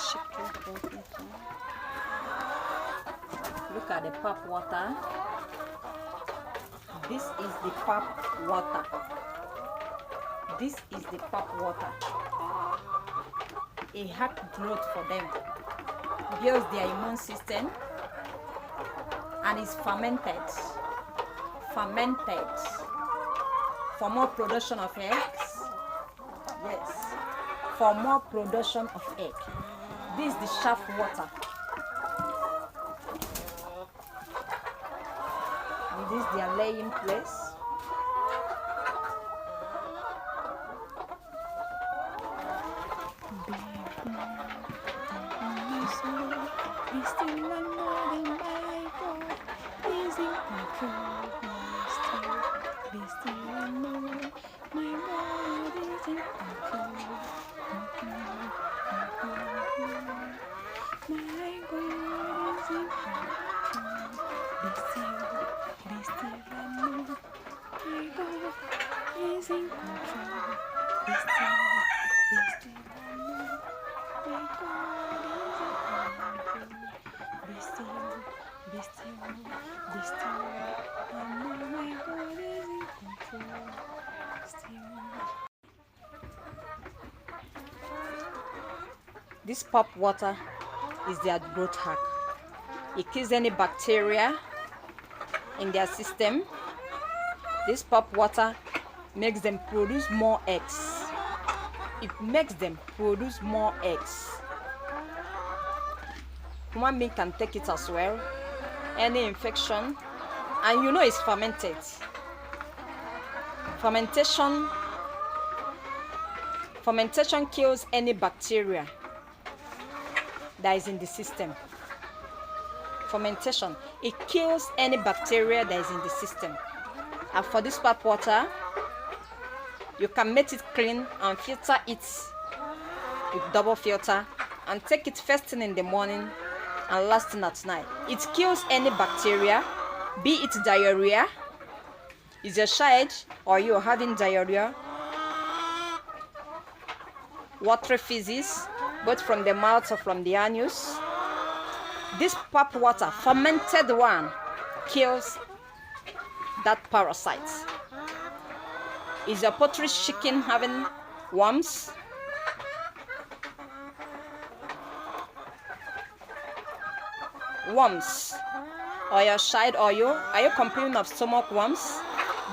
shake it. Look at the pap water. This is the pap water. This is the pap water. A heart growth for them. Builds their immune system and is fermented. Fermented for more production of eggs. Yes, for more production of egg. This is the shaft water. And this is their laying place. This pap water is their growth hack. It kills any bacteria in their system. This pap water makes them produce more eggs. It makes them produce more eggs. Human being can take it as well. Any infection, and you know it's fermented. Fermentation kills any bacteria that is in the system. Fermentation, it kills any bacteria that is in the system. And for this pap water, you can make it clean and filter it with double filter and take it first thing in the morning and last thing at night. It kills any bacteria, be it diarrhea. Is your child or you having diarrhea, watery feces, both from the mouth or from the anus? This pap water, fermented one, kills that parasite. Is your poultry chicken having worms? Or your child or you, are you complaining of stomach worms?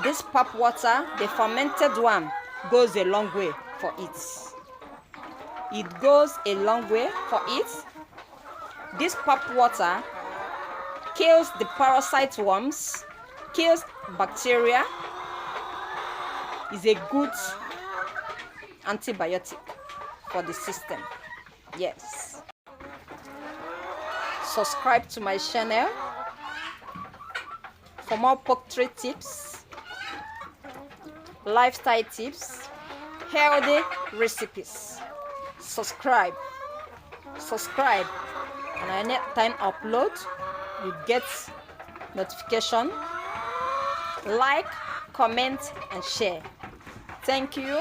This pap water, the fermented one, goes a long way for it. It goes a long way for it. This pap water kills the parasite worms, kills bacteria, is a good antibiotic for the system. Yes. Subscribe to my channel for more poultry tips, lifestyle tips, healthy recipes. Subscribe, and anytime upload, you get notification. Like, comment, and share. Thank you.